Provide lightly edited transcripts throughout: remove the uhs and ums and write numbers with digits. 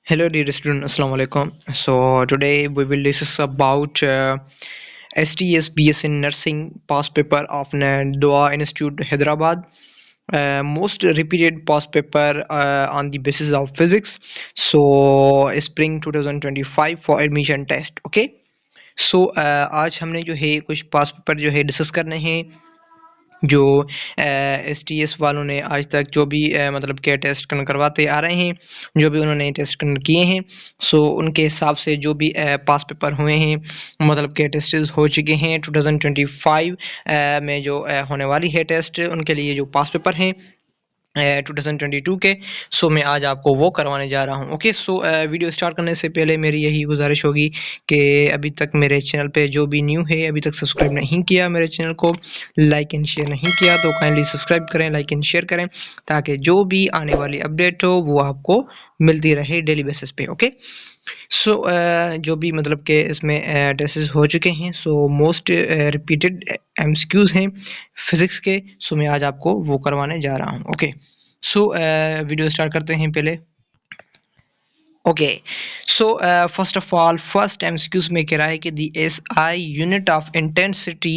Hello, dear student. Assalamu alaikum. So today we will discuss about STS BS in Nursing past paper of Doha Institute, Hyderabad. Most repeated past paper on the basis of physics. So spring 2025 for admission test. Okay. So आज हमने जो है कुछ पास paper जो है discuss करने हैं जो एस टी एस वालों ने आज तक जो भी मतलब के टेस्ट करवाते आ रहे हैं, जो भी उन्होंने टेस्ट किए हैं, सो उनके हिसाब से जो भी पास पेपर हुए हैं, मतलब के टेस्ट हो चुके हैं 2025 में जो होने वाली है टेस्ट, उनके लिए जो पास पेपर हैं 2022 के। सो मैं आज आपको वो करवाने जा रहा हूँ। ओके, सो वीडियो स्टार्ट करने से पहले मेरी यही गुजारिश होगी कि अभी तक मेरे चैनल पे जो भी न्यू है, अभी तक सब्सक्राइब नहीं किया मेरे चैनल को, लाइक एंड शेयर नहीं किया, तो काइंडली सब्सक्राइब करें, लाइक एंड शेयर करें, ताकि जो भी आने वाली अपडेट हो वो आपको मिलती रहे डेली बेसिस पे। ओके, सो जो भी मतलब के इसमें टेस्ट हो चुके हैं, सो मोस्ट रिपीटेड एमसीक्यूज हैं फिजिक्स के, सो मैं आज आपको वो करवाने जा रहा हूँ। ओके, सो वीडियो स्टार्ट करते हैं पहले। Okay, so first of all, first MCQs में कह रहा है कि the SI unit of intensity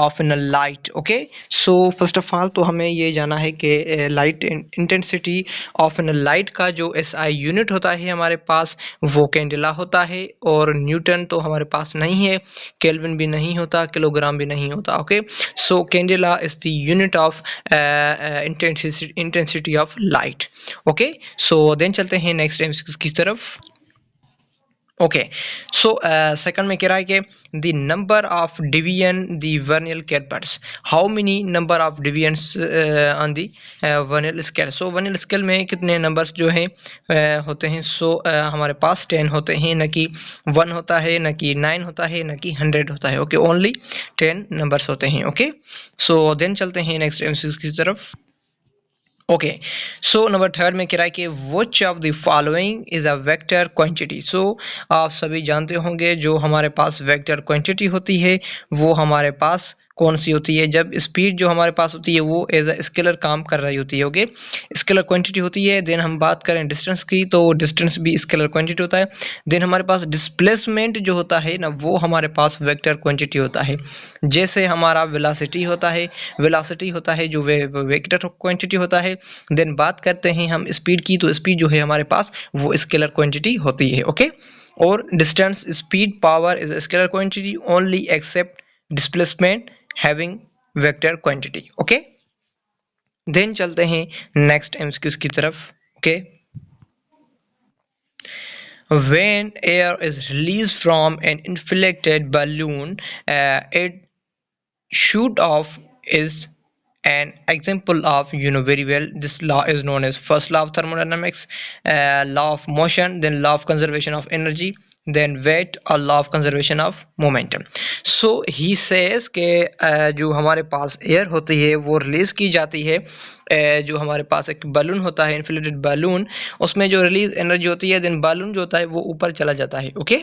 of a light. Okay, so first of all तो हमें ये जाना है कि light intensity of a light का जो SI unit होता है हमारे पास वो कैंडेला होता है, और न्यूटन तो हमारे पास नहीं है, केल्विन भी नहीं होता, किलोग्राम भी नहीं होता। Okay, so candela is the unit of intensity of light. Okay, so then चलते हैं नेक्स्ट MCQ की तरफ। ओके, सो सेकंड में कह रहा है कि the number of division the vernier callipers, how many number of divisions on the vernier scale. So vernier scale में कितने नंबर्स जो हैं होते हैं, सो हमारे पास 10 होते हैं, न कि 1 होता है, न कि 9 होता है, न कि 100 होता है। ओके, ओनली 10 नंबर्स होते हैं। ओके, सो देन चलते हैं नेक्स्ट MCQ की तरफ। ओके, सो नंबर थर्ड में कह रहा है कि which of the following is a vector quantity. So आप सभी जानते होंगे जो हमारे पास वेक्टर क्वांटिटी होती है वो हमारे पास कौन सी होती है, जब स्पीड जो हमारे पास होती है वो एज अ स्केलर काम कर रही होती है। ओके, स्केलर क्वांटिटी होती है। देन हम बात करें डिस्टेंस की, तो डिस्टेंस भी स्केलर क्वांटिटी होता है। देन हमारे पास डिस्प्लेसमेंट जो होता है ना, वो हमारे पास वेक्टर क्वांटिटी होता है। जैसे हमारा वेलोसिटी होता है जो वेक्टर क्वांटिटी होता है। देन बात करते हैं हम स्पीड की, तो स्पीड जो है हमारे पास वो स्केलर क्वांटिटी होती है। ओके, और distance, speed, power is scalar quantity only except displacement having vector quantity. Okay, then चलते हैं नेक्स्ट एमसीक्यूज की तरफ। Okay, when air is released from an inflated balloon, it shoot off is an example of, you know very well, this law is known as first law of thermodynamics, law of motion, then law of conservation of energy, then weight, और law of conservation of momentum. So he says कि जो हमारे पास air होती है वो release की जाती है, जो हमारे पास एक बलून होता है, इन्फ्लेटेड बलून, उसमें जो रिलीज एनर्जी होती है, देन बलून जो होता है वो ऊपर चला जाता है। ओके,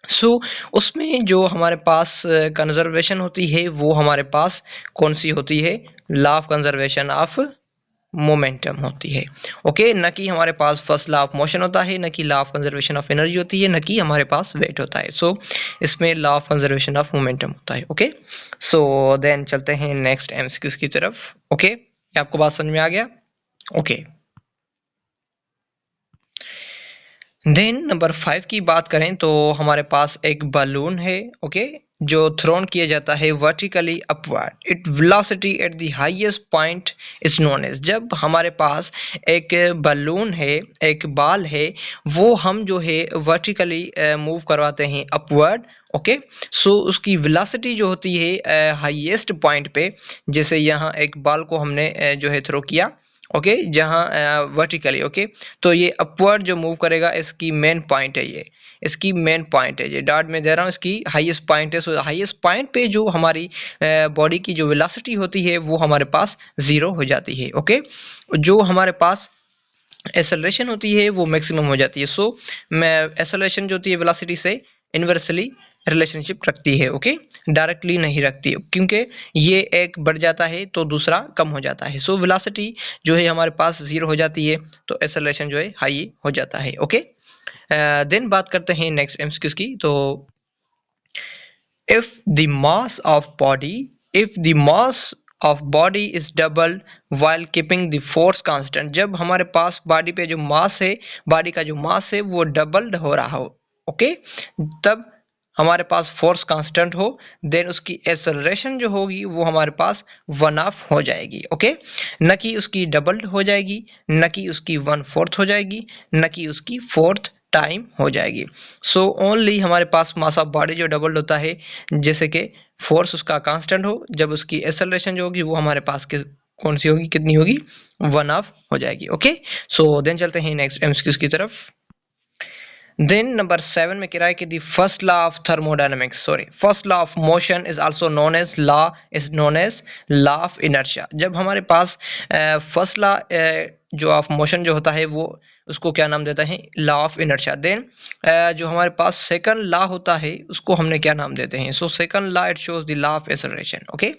सो उसमें जो हमारे पास कंजर्वेशन होती है वो हमारे पास कौन सी होती है, law of conservation of momentum होती है। ओके, न कि हमारे पास फर्स्ट लॉ ऑफ मोशन होता है, न कि law of conservation of energy होती है, न कि हमारे पास वेट होता है। सो इसमें law of conservation of momentum होता है। ओके, सो देन चलते हैं नेक्स्ट एमसीक्यूज की तरफ। ओके, आपको बात समझ में आ गया? ओके, देन नंबर 5 की बात करें तो हमारे पास एक बलून है। ओके, जो थ्रोन किया जाता है vertically upward, it velocity at the highest point is known as. जब हमारे पास एक बलून है, एक बाल है, वो हम जो है वर्टिकली मूव करवाते हैं अपवर्ड। ओके, सो उसकी वेलोसिटी जो होती है हाईएस्ट पॉइंट पे, जैसे यहाँ एक बाल को हमने जो है थ्रो किया, ओके, जहाँ वर्टिकली। ओके, तो ये अपवर्ड जो मूव करेगा इसकी मेन पॉइंट है, ये इसकी मेन पॉइंट है, ये डॉट में दे रहा हूँ, इसकी हाईएस्ट पॉइंट है। सो हाईएस्ट पॉइंट पे जो हमारी बॉडी की जो वेलोसिटी होती है वो हमारे पास 0 हो जाती है। ओके, जो हमारे पास एक्सेलरेशन होती है वो मैक्सिमम हो जाती है। सो मैं एक्सेलरेशन जो होती है वेलोसिटी से इन्वर्सली रिलेशनशिप रखती है। ओके, डायरेक्टली नहीं रखती, क्योंकि ये एक बढ़ जाता है तो दूसरा कम हो जाता है। सो वेलोसिटी जो है हमारे पास 0 हो जाती है तो एक्सेलरेशन जो है हाई हो जाता है। ओके, देन बात करते हैं नेक्स्ट एमसीक्यूज की। तो if the mass of body is doubled while keeping the force constant, जब हमारे पास बॉडी पे जो मास है, बॉडी का जो मास है वो डबल्ड हो रहा हो, ओके, तब हमारे पास फोर्स कांस्टेंट हो, देन उसकी एक्सेलरेशन जो होगी वो हमारे पास 1/2 हो जाएगी। ओके, न कि उसकी डबल्ड हो जाएगी, न कि उसकी 1/4 हो जाएगी, न कि उसकी 4th टाइम हो जाएगी। सो ओनली हमारे पास मास ऑफ बॉडी जो डबल होता है, जैसे कि फोर्स उसका कांस्टेंट हो, जब उसकी एक्सेलरेशन जो होगी वो हमारे पास कौन सी होगी, कितनी होगी, 1/2 हो जाएगी। ओके, सो देन चलते हैं नेक्स्ट एमसीक्यूज की तरफ। देन नंबर 7 में कह रहा है कि the first law of thermodynamics, first law of motion is also known as law of inertia. जब हमारे पास फर्स्ट लॉ जो ऑफ मोशन जो होता है वो उसको क्या नाम देता है, लॉ ऑफ इनर्शिया। देन जो हमारे पास सेकंड लॉ होता है उसको हमने क्या नाम देते हैं, so second law it shows the law of acceleration. Okay,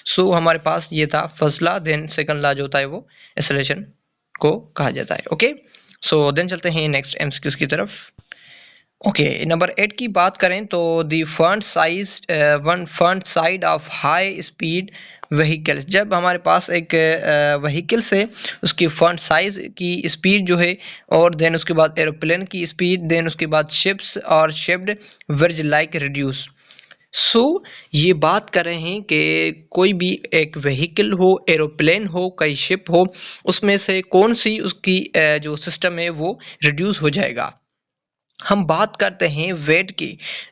so हमारे पास ये था first law, then second law जो होता है वो एक्सेलरेशन को कहा जाता है। ओके, सो देन चलते हैं नेक्स्ट एमसीक्यूज की तरफ। ओके, नंबर 8 की बात करें तो दी front side of high speed vehicles, जब हमारे पास एक व्हीकल से उसकी फ्रंट साइज की स्पीड जो है, और देन उसके बाद एरोप्लेन की स्पीड, देन उसके बाद शिप्स और शिप्ड वर्ज लाइक रिड्यूस। सो ये बात कर रहे हैं कि कोई भी एक व्हीकल हो, एरोप्लेन हो, कई शिप हो, उसमें से कौन सी उसकी जो सिस्टम है वो रिड्यूस हो जाएगा। हम बात करते हैं वेट की,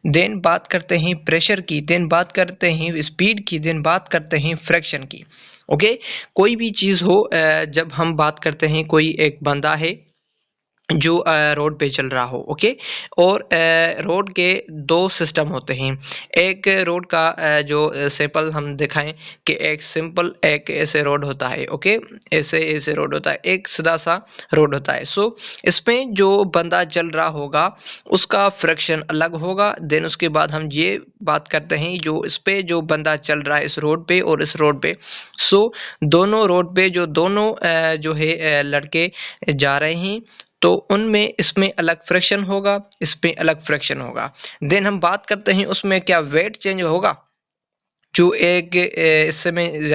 देन बात करते हैं प्रेशर की, देन बात करते हैं स्पीड की, देन बात करते हैं फ्रैक्शन की। ओके, कोई भी चीज़ हो, जब हम बात करते हैं कोई एक बंदा है जो रोड पे चल रहा हो, ओके, और रोड के दो सिस्टम होते हैं। एक रोड का जो सिंपल हम दिखाएं कि एक सिंपल एक ऐसे रोड होता है, ओके, ऐसे रोड होता है, एक सीधा सा रोड होता है। सो इसमें जो बंदा चल रहा होगा उसका फ्रैक्शन अलग होगा। देन उसके बाद हम ये बात करते हैं जो इस पे जो बंदा चल रहा है इस रोड पे और इस रोड पे, सो दोनों रोड पे जो दोनों जो है लड़के जा रहे हैं तो उनमें इसमें अलग फ्रैक्शन होगा, इसमें अलग फ्रैक्शन होगा। देन हम बात करते हैं उसमें क्या वेट चेंज होगा, जो एक इससे में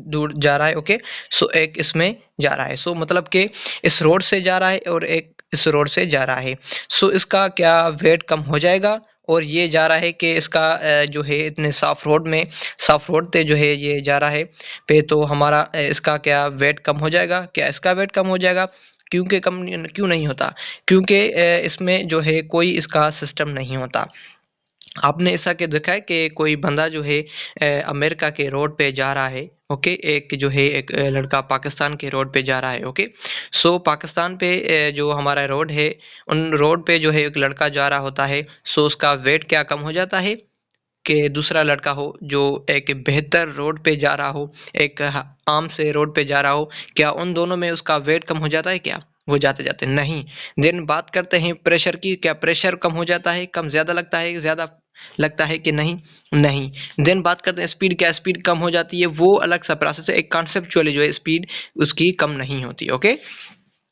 दूर जा रहा है, ओके, सो एक इसमें जा रहा है, सो मतलब कि इस रोड से जा रहा है और एक इस रोड से जा रहा है, सो इसका क्या वेट कम हो जाएगा, और ये जा रहा है कि इसका जो है इतने साफ रोड पे जो है ये जा रहा है पे, तो हमारा इसका क्या वेट कम हो जाएगा, क्या इसका वेट कम हो जाएगा, क्योंकि कम क्यों नहीं होता, क्योंकि इसमें जो है कोई इसका सिस्टम नहीं होता। आपने ऐसा क्या देखा है कि कोई बंदा जो है अमेरिका के रोड पे जा रहा है, ओके, एक जो है एक लड़का पाकिस्तान के रोड पे जा रहा है, ओके, सो पाकिस्तान पे जो हमारा रोड है उन रोड पे जो है एक लड़का जा रहा होता है, सो उसका वेट क्या कम हो जाता है कि दूसरा लड़का हो जो एक बेहतर रोड पे जा रहा हो, एक आम से रोड पे जा रहा हो, क्या उन दोनों में उसका वेट कम हो जाता है, क्या वो जाते जाते नहीं। देन बात करते हैं प्रेशर की, क्या प्रेशर कम हो जाता है, कम ज़्यादा लगता है कि नहीं। देन बात करते हैं स्पीड, क्या स्पीड कम हो जाती है, वो अलग सा प्रोसेस है, एक कॉन्सेप्चुअली जो है स्पीड उसकी कम नहीं होती। ओके,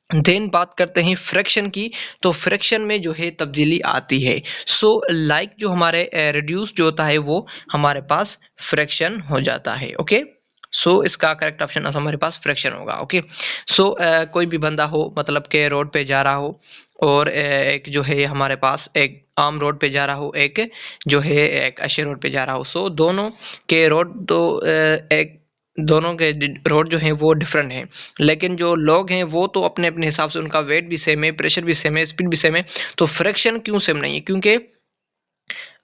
देन बात करते हैं फ्रैक्शन की, तो फ्रैक्शन में जो है तब्दीली आती है। सो लाइक जो हमारे रिड्यूस जो होता है वो हमारे पास फ्रैक्शन हो जाता है। ओके, सो इसका करेक्ट ऑप्शन हमारे पास फ्रैक्शन होगा। ओके, सो कोई भी बंदा हो, मतलब के रोड पे जा रहा हो, और एक जो है हमारे पास एक आम रोड पे जा रहा हो, एक जो है एक अच्छे रोड पे जा रहा हो, सो दोनों के रोड जो हैं वो डिफरेंट हैं, लेकिन जो लोग हैं वो तो अपने अपने हिसाब से, उनका वेट भी सेम है, प्रेशर भी सेम है, स्पीड भी सेम है, तो फ्रैक्शन क्यों सेम नहीं है, क्योंकि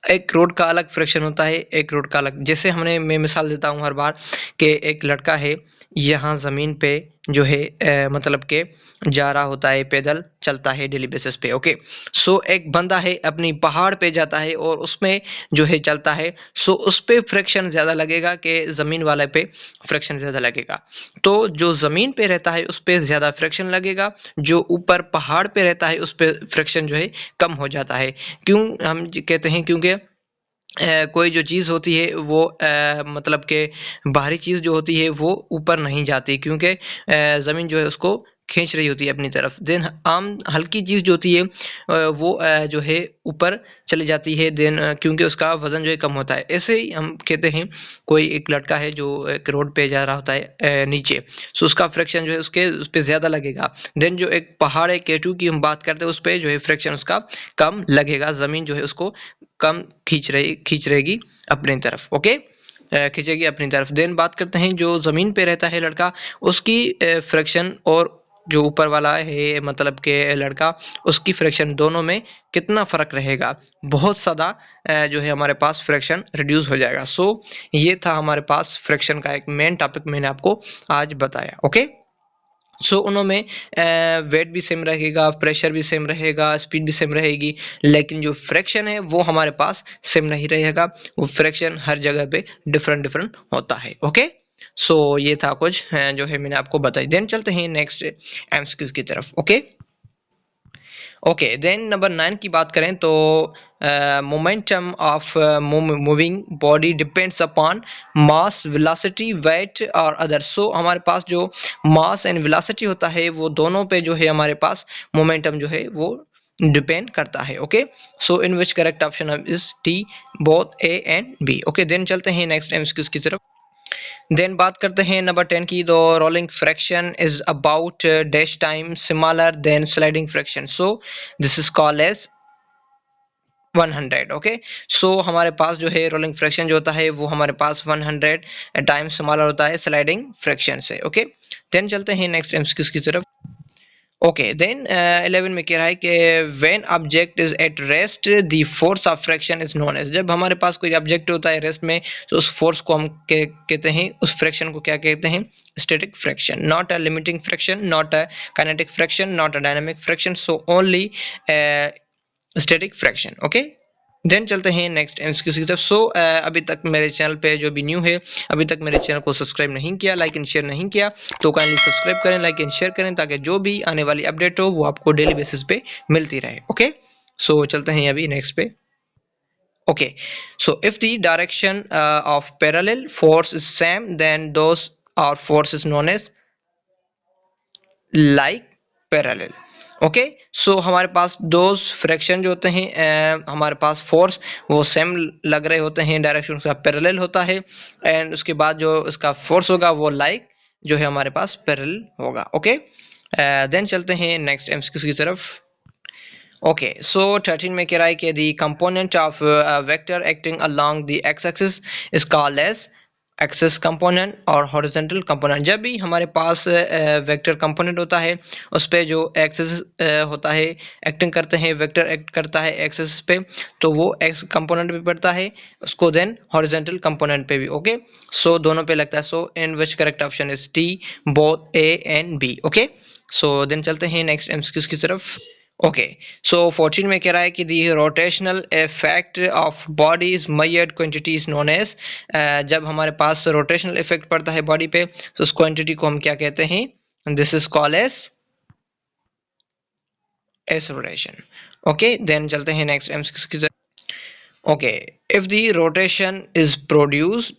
एक रोड का अलग फ्रैक्शन होता है, एक रोड का अलग। जैसे मैं मिसाल देता हूँ हर बार कि एक लड़का है यहाँ ज़मीन पे जो है मतलब के जा रहा होता है, पैदल चलता है डेली बेसिस पे, ओके, सो एक बंदा है अपनी पहाड़ पे जाता है और उसमें जो है चलता है, सो उस पे फ्रैक्शन ज़्यादा लगेगा कि ज़मीन वाले पे फ्रैक्शन ज़्यादा लगेगा। तो जो ज़मीन पे रहता है उस पे ज़्यादा फ्रैक्शन लगेगा, जो ऊपर पहाड़ पे रहता है उस पे फ्रैक्शन जो है कम हो जाता है। क्यों हम कहते हैं, क्योंकि कोई जो चीज़ होती है वो मतलब कि बाहरी चीज़ जो होती है वो ऊपर नहीं जाती, क्योंकि ज़मीन जो है उसको खींच रही होती है अपनी तरफ। देन आम हल्की चीज़ जो होती है वो जो है ऊपर चली जाती है, देन क्योंकि उसका वज़न जो है कम होता है। ऐसे ही हम कहते हैं कोई एक लड़का है जो एक रोड पे जा रहा होता है नीचे, सो उसका फ्रिक्शन जो है उस पे ज़्यादा लगेगा। देन जो एक पहाड़ है K2 की हम बात करते हैं, उस पे जो है फ्रिक्शन उसका कम लगेगा, ज़मीन जो है उसको कम खींच रहेगी अपनी तरफ। ओके, खींचेगी अपनी तरफ। देन बात करते हैं जो ज़मीन पे रहता है लड़का, उसकी फ्रिक्शन और जो ऊपर वाला है मतलब के लड़का, उसकी फ्रिक्शन दोनों में कितना फ़र्क रहेगा, बहुत ज़्यादा जो है हमारे पास फ्रिक्शन रिड्यूस हो जाएगा। सो ये था हमारे पास फ्रिक्शन का एक मेन टॉपिक मैंने आपको आज बताया। ओके, सो उनमें वेट भी सेम रहेगा, प्रेशर भी सेम रहेगा, स्पीड भी सेम रहेगी, लेकिन जो फ्रैक्शन है वो हमारे पास सेम नहीं रहेगा। वो फ्रैक्शन हर जगह पे डिफरेंट डिफरेंट होता है। ओके, सो ये था कुछ जो है मैंने आपको बताई। देन चलते हैं नेक्स्ट एमसीक्यूज की तरफ। ओके ओके, देन नंबर 9 की बात करें तो momentum of moving body depends upon mass, velocity, weight और अदर। सो हमारे पास जो मास एंड वेलोसिटी होता है वो दोनों पे जो है हमारे पास मोमेंटम जो है वो डिपेंड करता है। Okay, so in which correct option is D, both A and B. Okay, then चलते हैं नेक्स्ट एमसीक्यूज की तरफ। देन बात करते हैं नंबर 10 की। The rolling friction is about dash time similar than sliding friction, so this is called as 100। Okay, so हमारे पास जो है रोलिंग फ्रैक्शन जो होता है वो हमारे पास 100 टाइम्स स्मॉलर होता है स्लाइडिंग फ्रैक्शन से। ओके, देन चलते हैं नेक्स्ट एमसीक्यूज की तरफ। ओके, देन 11 में कह रहा है कि when object is at rest the force of fraction is known as. जब हमारे पास कोई ऑब्जेक्ट होता है रेस्ट में तो उस फोर्स को हम कहते हैं, उस फ्रैक्शन को क्या कहते हैं, static fraction. Not a limiting fraction, not a kinetic fraction, not a dynamic fraction, so only static fraction. Okay, then चलते हैं नेक्स्ट एमसीक्यू की तरफ। सो अभी तक मेरे चैनल पे जो भी न्यू है, अभी तक मेरे चैनल को सब्सक्राइब नहीं किया, लाइक एंड शेयर नहीं किया, तो काइंडली सब्सक्राइब करें, लाइक एंड शेयर करें, ताकि जो भी आने वाली अपडेट हो वो आपको डेली बेसिस पे मिलती रहे। ओके, सो चलते हैं अभी नेक्स्ट पे। Okay, so if the direction of parallel force is same then those are force is known as like parallel. Okay, so हमारे पास दो फ्रैक्शन जो होते हैं हमारे पास फोर्स वो सेम लग रहे होते हैं, डायरेक्शन उसका पैरेलल होता है, एंड उसके बाद जो उसका फोर्स होगा वो लाइक जो है हमारे पास पैरेलल होगा। ओके, देन चलते हैं नेक्स्ट एमसीक्यू की तरफ। ओके, सो 13 में कह रहा है कि the component of vector acting along the X axis is called as axis component और हॉरिजॉन्टल कंपोनेंट। जब भी हमारे पास वेक्टर कंपोनेंट होता है उस पे जो एक्सिस होता है, एक्टिंग करते हैं, वेक्टर एक्ट करता है एक्सिस पे, तो वो एक्स कंपोनेंट पे पड़ता है उसको, देन हॉरिजॉन्टल कंपोनेंट पे भी। ओके, सो दोनों पे लगता है। So in which correct option is T, both A and B. Okay, so then चलते हैं नेक्स्ट एमसीक्यूज की तरफ। ओके, सो 14 में कह रहा है कि the rotational effect of body is measured quantity is known as. जब हमारे पास रोटेशनल इफेक्ट पड़ता है बॉडी पे तो उस क्वांटिटी को हम क्या कहते हैं, this is called as acceleration. Okay, then चलते हैं नेक्स्ट एमसीक्यू की तरफ। Okay, if the rotation is produced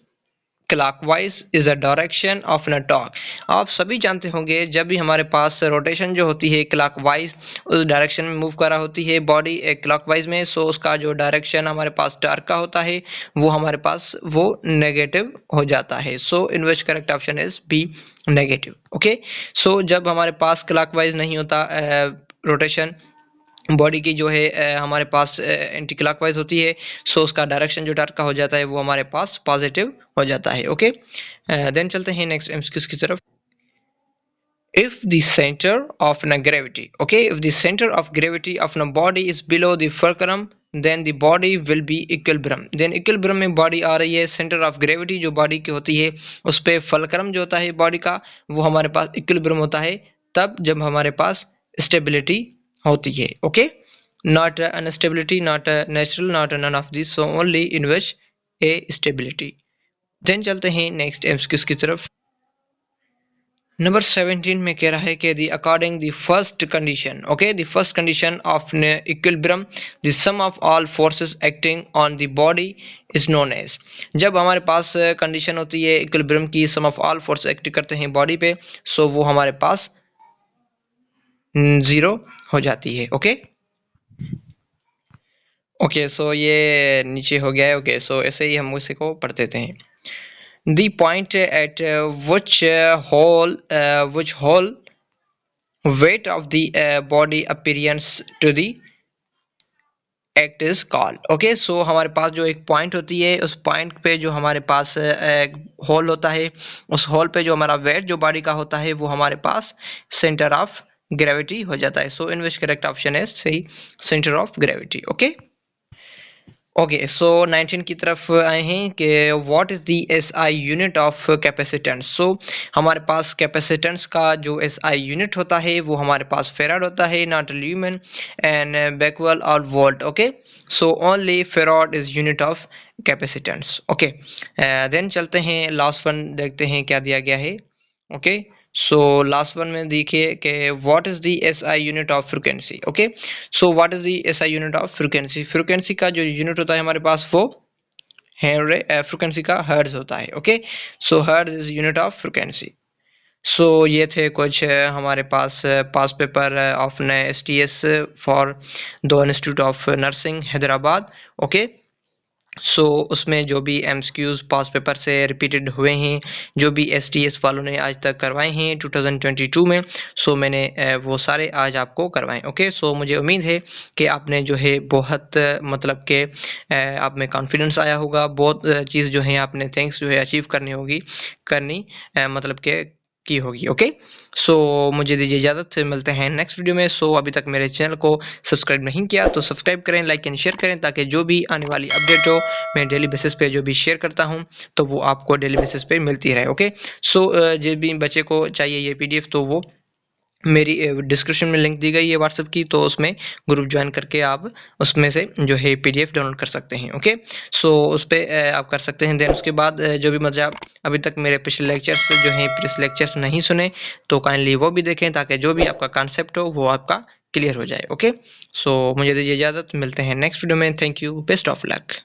clockwise is a direction of an torque. आप सभी जानते होंगे जब भी हमारे पास रोटेशन जो होती है क्लॉकवाइज उस डायरेक्शन में मूव कर रहा होती है बॉडी क्लॉकवाइज में, सो उसका जो डायरेक्शन हमारे पास टॉर्क का होता है वो हमारे पास वो नेगेटिव हो जाता है। So in which correct option is B, negative. Okay, so जब हमारे पास क्लॉकवाइज नहीं होता रोटेशन बॉडी की जो है हमारे पास एंटी क्लॉकवाइज होती है, सो उसका डायरेक्शन जो टॉर्क का हो जाता है वो हमारे पास पॉजिटिव हो जाता है। ओके, देन चलते हैं नेक्स्ट एमसीक्यूज की तरफ। if the center of a gravity, okay, if the center of gravity of a body is below the fulcrum then the body will be equilibrium। then equilibrium में body आ रही है, centre of gravity जो body की होती है उस पे fulcrum जो होता है बॉडी का वो हमारे पास इक्विलिब्रियम होता है तब जब हमारे पास स्टेबिलिटी होती है। Okay, not unstability, not natural, not none of this, so only in which A stability. Then चलते हैं नेक्स्ट एमसीक्यूज की तरफ। नंबर 17 में कह रहा है कि the according the first condition, okay, the first condition of equilibrium the sum of all forces acting on the body is known as. जब हमारे पास कंडीशन होती है इक्विलिब्रियम की, sum of all force act करते हैं बॉडी पे, सो वो हमारे पास 0 हो जाती है। ओके ओके, सो ये नीचे हो गया है। ओके, सो ऐसे ही हम उसी को पढ़ देते हैं। The point at which whole weight of the body appearance to the act is called। Okay, so हमारे पास जो एक पॉइंट होती है, उस पॉइंट पे जो हमारे पास होल होता है, उस होल पे जो हमारा वेट जो बॉडी का होता है वो हमारे पास सेंटर ऑफ ग्रेविटी हो जाता है। So in which correct option है सही, centre of gravity. Okay okay, so 19 की तरफ आए हैं कि what is the SI unit of capacitance. So हमारे पास कैपेसिटेंस का जो एसआई यूनिट होता है वो हमारे पास फेराड होता है, नॉट ल्यूमेन एंड बैकवेल और volt. Okay, so only farad is unit of capacitance. Okay, then चलते हैं लास्ट वन, देखते हैं क्या दिया गया है। ओके, सो लास्ट वन में देखिए कि what is the SI unit of frequency. Okay, so what is the SI unit of frequency. Frequency का जो यूनिट होता है हमारे पास वो फ्रीक्वेंसी का हर्ट्ज होता है। Okay, so hertz is unit of frequency. So ये थे कुछ हमारे पास past paper of STS for the institute of nursing Hyderabad. Okay, so उसमें जो भी MCQs पास पेपर से रिपीटेड हुए हैं, जो भी STS वालों ने आज तक करवाए हैं 2022 में, सो मैंने वो सारे आज आपको करवाए। ओके, सो मुझे उम्मीद है कि आपने जो है बहुत मतलब कि आप में कॉन्फिडेंस आया होगा, बहुत चीज़ जो है आपने थैंक्स जो है अचीव करनी मतलब के की होगी। ओके, सो मुझे दीजिए इजाज़त, मिलते हैं नेक्स्ट वीडियो में। सो अभी तक मेरे चैनल को सब्सक्राइब नहीं किया तो सब्सक्राइब करें, लाइक एंड शेयर करें, ताकि जो भी आने वाली अपडेट हो मैं डेली बेसिस पे जो भी शेयर करता हूं तो वो आपको डेली बेसिस पे मिलती रहे। ओके, सो जो भी बच्चे को चाहिए ये PDF तो वो मेरी डिस्क्रिप्शन में लिंक दी गई है व्हाट्सएप की, तो उसमें ग्रुप ज्वाइन करके आप उसमें से जो है PDF डाउनलोड कर सकते हैं। ओके, सो उस पर आप कर सकते हैं। देन उसके बाद जो भी मतलब अभी तक मेरे पिछले लेक्चर्स जो हैं प्रीवियस लेक्चर्स नहीं सुने तो काइंडली वो भी देखें, ताकि जो भी आपका कॉन्सेप्ट हो वो आपका क्लियर हो जाए। ओके, सो मुझे दीजिए इजाज़त, मिलते हैं नेक्स्ट वीडियो में। Thank you, best of luck.